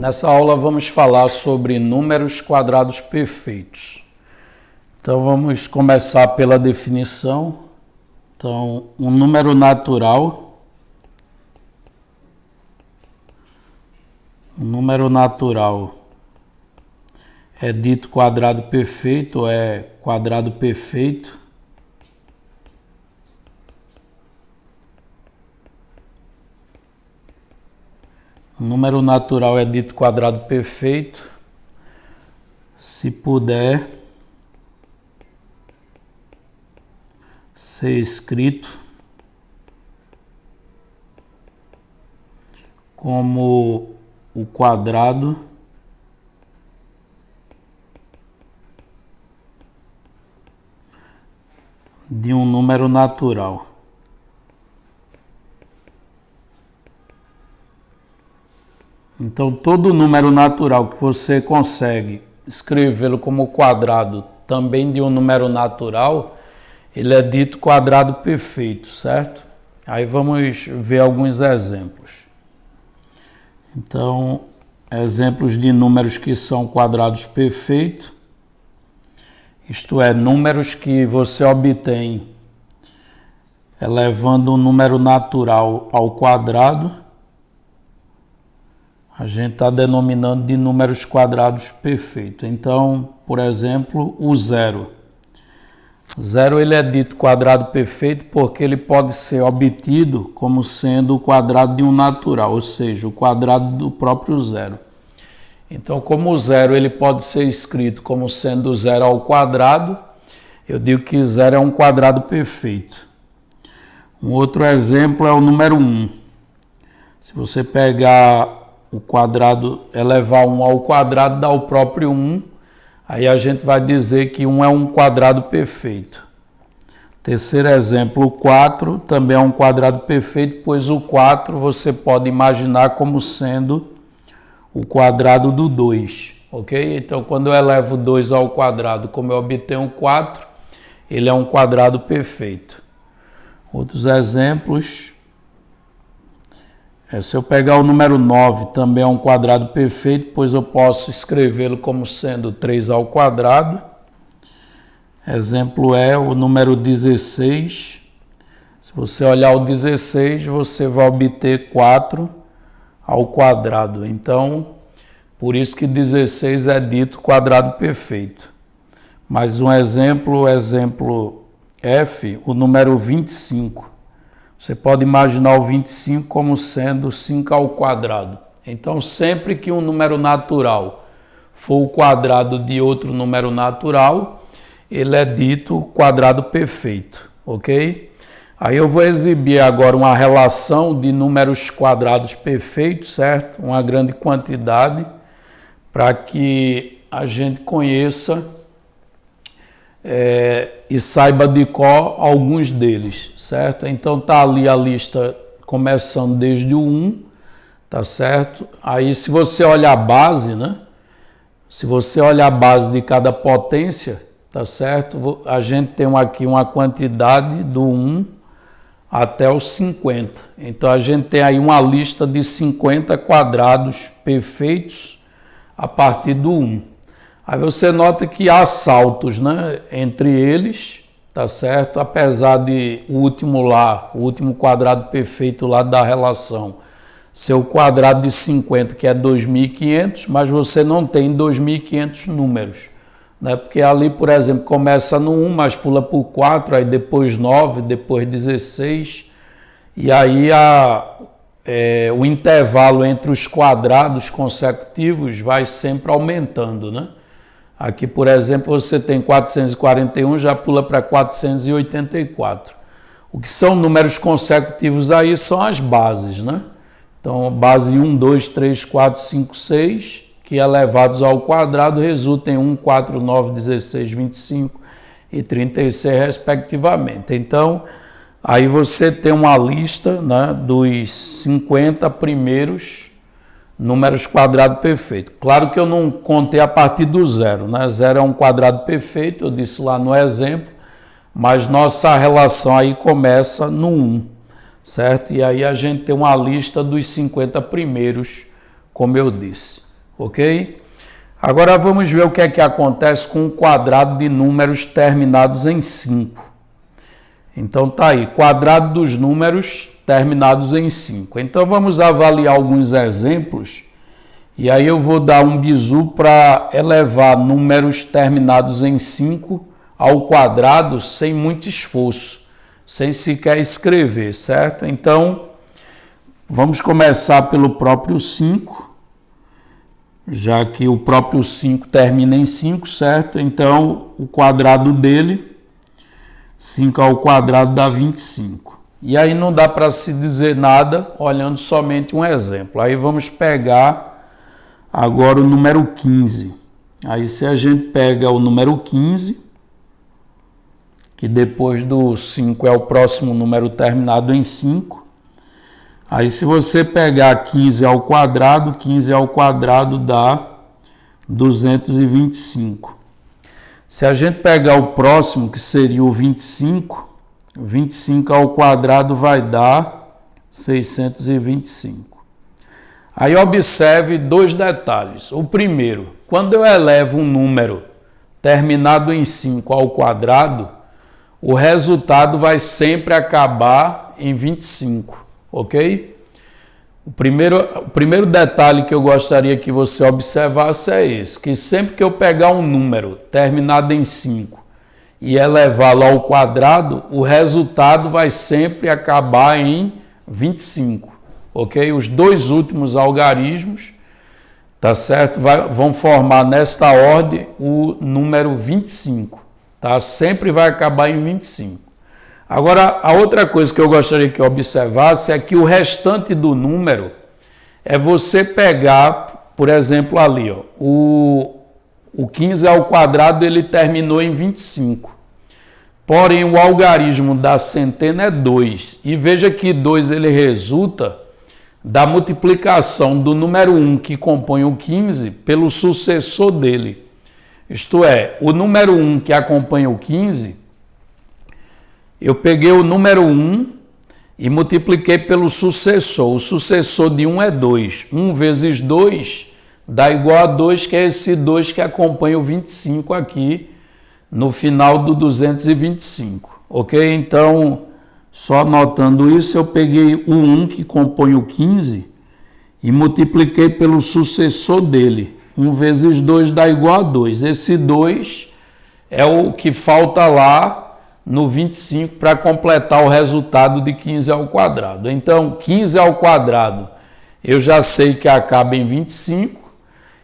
Nessa aula vamos falar sobre números quadrados perfeitos. Então vamos começar pela definição. Então, um número natural é dito quadrado perfeito, é quadrado perfeito. O número natural é dito quadrado perfeito se puder ser escrito como o quadrado de um número natural. Então, todo número natural que você consegue escrevê-lo como quadrado também de um número natural, ele é dito quadrado perfeito, certo? Aí vamos ver alguns exemplos. Então, exemplos de números que são quadrados perfeitos, isto é, números que você obtém elevando um número natural ao quadrado, a gente está denominando de números quadrados perfeitos. Então, por exemplo, o zero. Zero ele é dito quadrado perfeito porque ele pode ser obtido como sendo o quadrado de um natural, ou seja, o quadrado do próprio zero. Então, como o zero ele pode ser escrito como sendo zero ao quadrado, eu digo que zero é um quadrado perfeito. Um outro exemplo é o número 1. Se você pegar o quadrado, elevar 1 ao quadrado, dá o próprio 1. Aí a gente vai dizer que 1 é um quadrado perfeito. Terceiro exemplo, o 4 também é um quadrado perfeito, pois o 4 você pode imaginar como sendo o quadrado do 2, ok? Então, quando eu elevo 2 ao quadrado, como eu obtenho 4, ele é um quadrado perfeito. Outros exemplos, se eu pegar o número 9, também é um quadrado perfeito, pois eu posso escrevê-lo como sendo 3 ao quadrado. Exemplo é o número 16. Se você olhar o 16, você vai obter 4 ao quadrado. Então, por isso que 16 é dito quadrado perfeito. Mais um exemplo F, o número 25. Você pode imaginar o 25 como sendo 5 ao quadrado. Então, sempre que um número natural for o quadrado de outro número natural, ele é dito quadrado perfeito, ok? Aí eu vou exibir agora uma relação de números quadrados perfeitos, certo? Uma grande quantidade, para que a gente conheça e saiba de cor alguns deles, certo? Então tá ali a lista começando desde o 1, tá certo? Aí se você olhar a base, né? Se você olhar a base de cada potência, tá certo? A gente tem aqui uma quantidade do 1 até os 50. Então a gente tem aí uma lista de 50 quadrados perfeitos a partir do 1. Aí você nota que há saltos, né, entre eles, tá certo? Apesar de o último quadrado perfeito lá da relação ser o quadrado de 50, que é 2.500, mas você não tem 2.500 números, né? Porque ali, por exemplo, começa no 1, mas pula por 4, aí depois 9, depois 16, e aí o intervalo entre os quadrados consecutivos vai sempre aumentando, né? Aqui, por exemplo, você tem 441, já pula para 484. O que são números consecutivos aí são as bases, né? Então, base 1, 2, 3, 4, 5, 6, que elevados ao quadrado resultam em 1, 4, 9, 16, 25 e 36, respectivamente. Então, aí você tem uma lista, né, dos 50 primeiros números quadrados perfeitos. Claro que eu não contei a partir do zero, né? Zero é um quadrado perfeito, eu disse lá no exemplo, mas nossa relação aí começa no 1, certo? E aí a gente tem uma lista dos 50 primeiros, como eu disse. ok? Agora vamos ver o que é que acontece com o quadrado de números terminados em 5. Então tá aí, quadrado dos números terminados em 5. Então vamos avaliar alguns exemplos e aí eu vou dar um bizu para elevar números terminados em 5 ao quadrado sem muito esforço, sem sequer escrever, certo? Então vamos começar pelo próprio 5, já que o próprio 5 termina em 5, certo? Então o quadrado dele, 5 ao quadrado dá 25. E aí não dá para se dizer nada olhando somente um exemplo. Aí vamos pegar agora o número 15. Aí se a gente pega o número 15, que depois do 5 é o próximo número terminado em 5. Aí se você pegar 15 ao quadrado dá 225. Se a gente pegar o próximo, que seria o 25, 25 ao quadrado vai dar 625. Aí observe dois detalhes. O primeiro, quando eu elevo um número terminado em 5 ao quadrado, o resultado vai sempre acabar em 25, ok? O primeiro detalhe que eu gostaria que você observasse é esse, que sempre que eu pegar um número terminado em 5 e elevá-lo ao quadrado, o resultado vai sempre acabar em 25, ok? Os dois últimos algarismos, tá certo? Vão formar nesta ordem o número 25, tá? Sempre vai acabar em 25. Agora, a outra coisa que eu gostaria que observasse é que o restante do número é você pegar, por exemplo, ali, ó, o 15 ao quadrado ele terminou em 25. Porém, o algarismo da centena é 2. E veja que 2 ele resulta da multiplicação do número 1 que compõe o 15 pelo sucessor dele. Isto é, o número 1 que acompanha o 15... eu peguei o número 1 e multipliquei pelo sucessor. O sucessor de 1 é 2. 1 vezes 2 dá igual a 2, que é esse 2 que acompanha o 25 aqui no final do 225. Ok? Então, só anotando isso, eu peguei o 1 que compõe o 15 e multipliquei pelo sucessor dele. 1 vezes 2 dá igual a 2. Esse 2 é o que falta lá no 25 para completar o resultado de 15 ao quadrado. Então, 15 ao quadrado eu já sei que acaba em 25.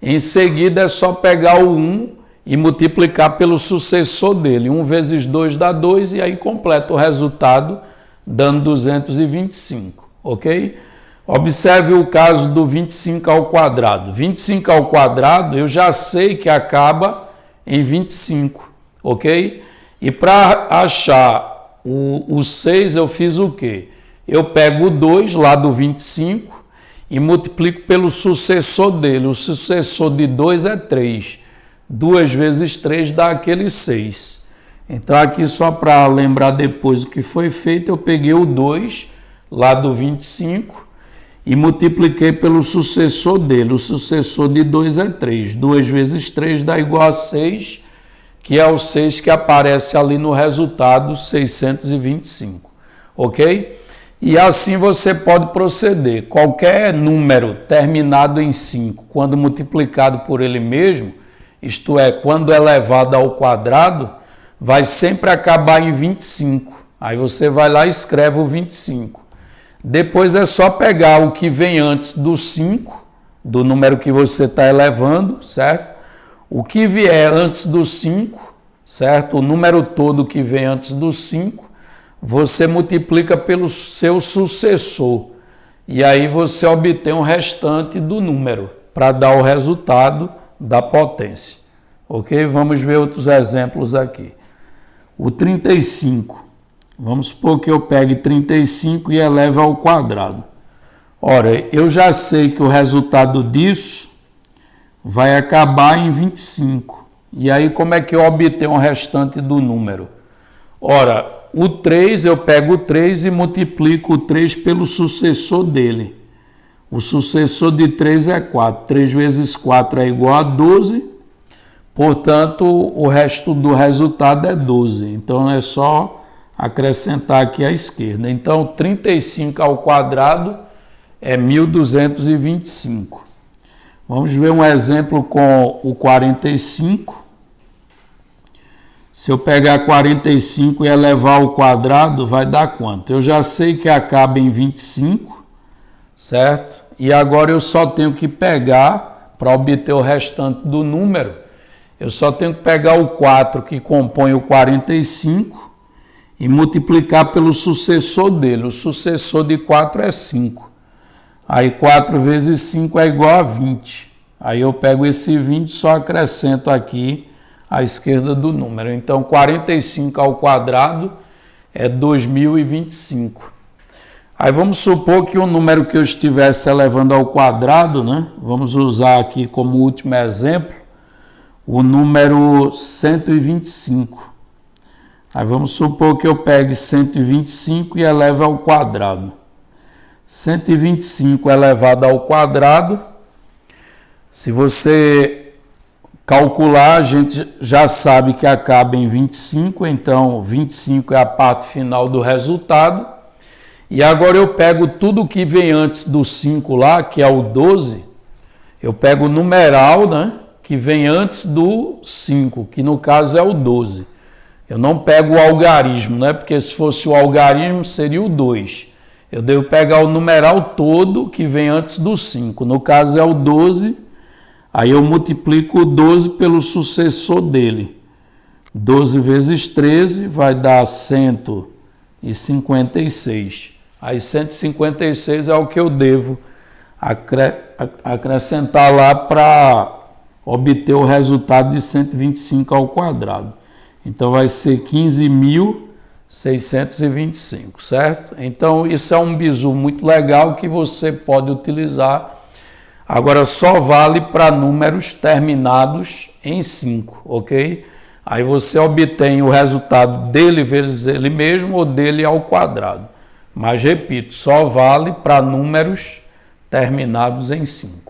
Em seguida é só pegar o 1 e multiplicar pelo sucessor dele. 1 vezes 2 dá 2 e aí completa o resultado dando 225, ok? Observe o caso do 25 ao quadrado. 25 ao quadrado eu já sei que acaba em 25, ok? E para achar o 6, eu fiz o quê? Eu pego o 2 lá do 25 e multiplico pelo sucessor dele. O sucessor de 2 é 3. 2 vezes 3 dá aquele 6. Então, aqui só para lembrar depois o que foi feito, eu peguei o 2 lá do 25 e multipliquei pelo sucessor dele. O sucessor de 2 é 3. 2 vezes 3 dá igual a 6, que é o 6 que aparece ali no resultado 625, ok? E assim você pode proceder. Qualquer número terminado em 5, quando multiplicado por ele mesmo, isto é, quando elevado ao quadrado, vai sempre acabar em 25. Aí você vai lá e escreve o 25. Depois é só pegar o que vem antes do 5, do número que você está elevando, certo? O que vier antes do 5, certo? O número todo que vem antes do 5, você multiplica pelo seu sucessor. E aí você obtém o restante do número para dar o resultado da potência. Ok? Vamos ver outros exemplos aqui. O 35. Vamos supor que eu pegue 35 e eleve ao quadrado. Ora, eu já sei que o resultado disso vai acabar em 25. E aí, como é que eu obtenho o restante do número? Ora, o 3, eu pego o 3 e multiplico o 3 pelo sucessor dele. O sucessor de 3 é 4. 3 vezes 4 é igual a 12. Portanto, o resto do resultado é 12. Então, é só acrescentar aqui à esquerda. Então, 35 ao quadrado é 1.225. Vamos ver um exemplo com o 45. Se eu pegar 45 e elevar ao quadrado, vai dar quanto? Eu já sei que acaba em 25, certo? E agora eu só tenho que pegar, para obter o restante do número, eu só tenho que pegar o 4 que compõe o 45 e multiplicar pelo sucessor dele. O sucessor de 4 é 5. Aí 4 vezes 5 é igual a 20. Aí eu pego esse 20 e só acrescento aqui à esquerda do número. Então, 45 ao quadrado é 2025. Aí vamos supor que o número que eu estivesse elevando ao quadrado, né? Vamos usar aqui como último exemplo o número 125. Aí vamos supor que eu pegue 125 e eleve ao quadrado. 125 elevado ao quadrado, se você calcular, a gente já sabe que acaba em 25, então 25 é a parte final do resultado. E agora eu pego tudo que vem antes do 5 lá, que é o 12, eu pego o numeral, né, que vem antes do 5, que no caso é o 12. Eu não pego o algarismo, né, porque se fosse o algarismo seria o 2. Eu devo pegar o numeral todo que vem antes do 5. No caso é o 12, aí eu multiplico o 12 pelo sucessor dele. 12 vezes 13 vai dar 156. Aí 156 é o que eu devo acrescentar lá para obter o resultado de 125 ao quadrado. Então vai ser 15.625, certo? Então isso é um bizu muito legal que você pode utilizar. Agora só vale para números terminados em 5, ok? Aí você obtém o resultado dele vezes ele mesmo ou dele ao quadrado. Mas repito, só vale para números terminados em 5.